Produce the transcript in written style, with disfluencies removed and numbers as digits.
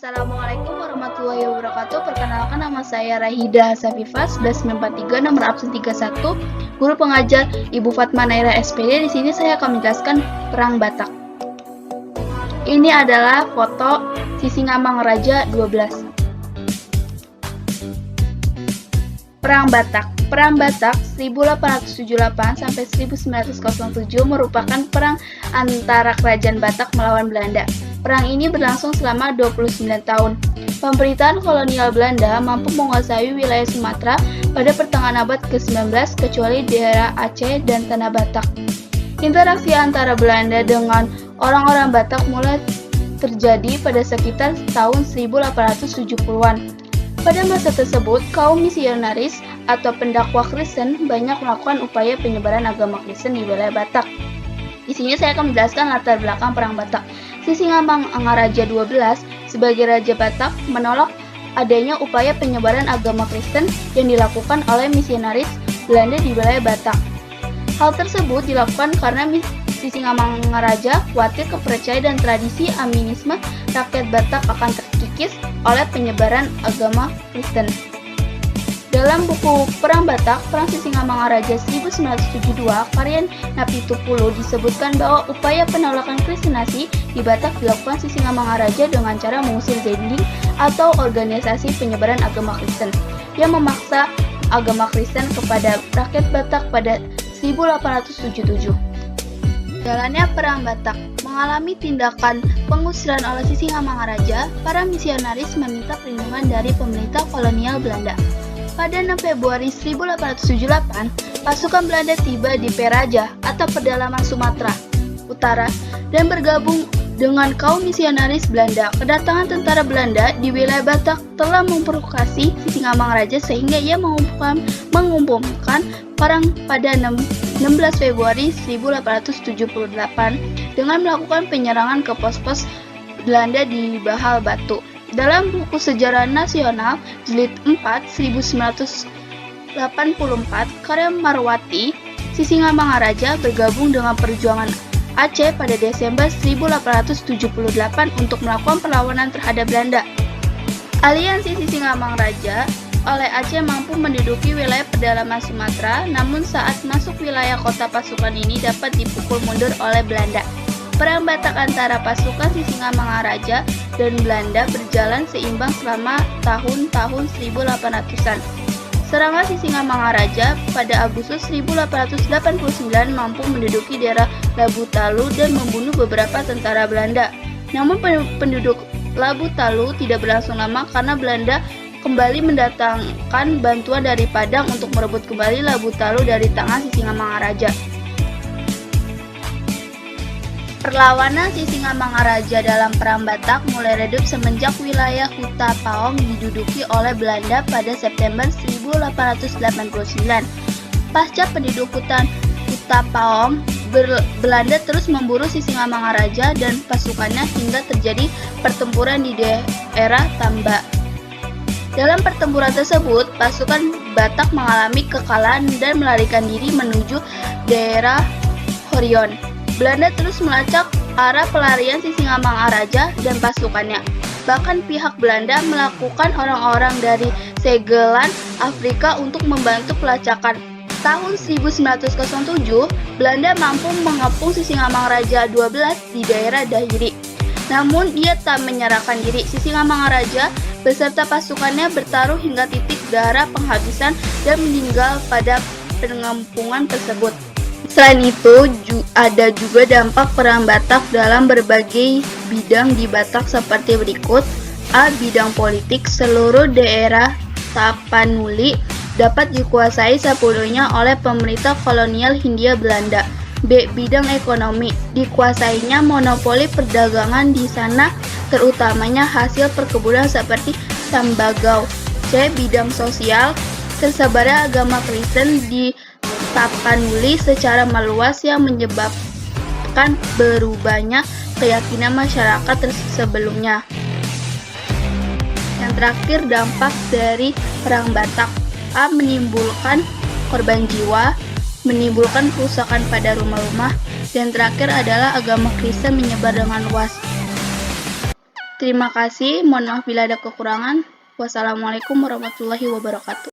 Assalamualaikum warahmatullahi wabarakatuh. Perkenalkan, nama saya Rahida Safifah, 11943, nomor absen 31, guru pengajar Ibu Fatma Naira SPD. Di sini saya akan menjelaskan Perang Batak. Ini adalah foto Sisingamangaraja 12. Perang Batak. Perang Batak 1878 sampai 1907 merupakan perang antara Kerajaan Batak melawan Belanda. Perang ini berlangsung selama 29 tahun. Pemerintahan kolonial Belanda mampu menguasai wilayah Sumatera pada pertengahan abad ke-19 kecuali daerah Aceh dan Tanah Batak. Interaksi antara Belanda dengan orang-orang Batak mulai terjadi pada sekitar tahun 1870-an. Pada masa tersebut, kaum misionaris atau pendakwah Kristen banyak melakukan upaya penyebaran agama Kristen di wilayah Batak. Di sini saya akan menjelaskan latar belakang Perang Batak. Sisingamangaraja 12 sebagai Raja Batak menolak adanya upaya penyebaran agama Kristen yang dilakukan oleh misionaris Belanda di wilayah Batak. Hal tersebut dilakukan karena Sisingamangaraja khawatir kepercayaan dan tradisi animisme rakyat Batak akan terkikis oleh penyebaran agama Kristen. Dalam buku Perang Batak, Perang Sisingamangaraja 1972, karya Napitupulu disebutkan bahwa upaya penolakan Kristenasi di Batak dilakukan Sisingamangaraja dengan cara mengusir Zending atau organisasi penyebaran agama Kristen yang memaksa agama Kristen kepada rakyat Batak pada 1877. Jalannya Perang Batak mengalami tindakan pengusiran oleh Sisingamangaraja, para misionaris meminta perlindungan dari pemerintah kolonial Belanda. Pada 6 Februari 1878, pasukan Belanda tiba di Peraja atau pedalaman Sumatera Utara dan bergabung dengan kaum misionaris Belanda. Kedatangan tentara Belanda di wilayah Batak telah memprovokasi Sisingamangaraja sehingga ia mengumumkan perang pada 16 Februari 1878 dengan melakukan penyerangan ke pos-pos Belanda di Bahal Batu. Dalam buku Sejarah Nasional Jilid 4 1984 karya Marwati, Sisingamangaraja bergabung dengan perjuangan Aceh pada Desember 1878 untuk melakukan perlawanan terhadap Belanda. Aliansi Sisingamangaraja oleh Aceh mampu menduduki wilayah pedalaman Sumatera, namun saat masuk wilayah kota pasukan ini dapat dipukul mundur oleh Belanda. Perang Batak antara pasukan Sisingamangaraja dan Belanda berjalan seimbang selama tahun-tahun 1800-an. Serangan Sisingamangaraja pada Agustus 1889 mampu menduduki daerah Labu Talu dan membunuh beberapa tentara Belanda. Namun penduduk Labu Talu tidak berlangsung lama karena Belanda kembali mendatangkan bantuan dari Padang untuk merebut kembali Labu Talu dari tangan Sisingamangaraja. Perlawanan Sisingamangaraja dalam Perang Batak mulai redup semenjak wilayah Huta Paong diduduki oleh Belanda pada September 1889. Pasca pendudukan Huta Paong, Belanda terus memburu Sisingamangaraja dan pasukannya hingga terjadi pertempuran di daerah Tamba. Dalam pertempuran tersebut, pasukan Batak mengalami kekalahan dan melarikan diri menuju daerah Horion. Belanda terus melacak arah pelarian Sisingamangaraja dan pasukannya. Bahkan pihak Belanda melakukan orang-orang dari Segelan, Afrika untuk membantu pelacakan. Tahun 1907, Belanda mampu mengepung Sisingamangaraja 12 di daerah Dahiri. Namun dia tak menyerahkan diri. Sisingamangaraja beserta pasukannya bertaruh hingga titik darah penghabisan dan meninggal pada pengepungan tersebut. Selain itu, ada juga dampak Perang Batak dalam berbagai bidang di Batak seperti berikut. A. Bidang politik, seluruh daerah Tapanuli dapat dikuasai sepenuhnya oleh pemerintah kolonial Hindia Belanda. B. Bidang ekonomi, dikuasainya monopoli perdagangan di sana, terutamanya hasil perkebunan seperti tembakau. C. Bidang sosial, tersebarnya agama Kristen di Tapanuli secara meluas yang menyebabkan berubahnya keyakinan masyarakat sebelumnya. Yang terakhir, dampak dari Perang Batak. A. Menimbulkan korban jiwa, menimbulkan kerusakan pada rumah-rumah, dan terakhir adalah agama Kristen menyebar dengan luas. Terima kasih, mohon maaf bila ada kekurangan. Wassalamualaikum warahmatullahi wabarakatuh.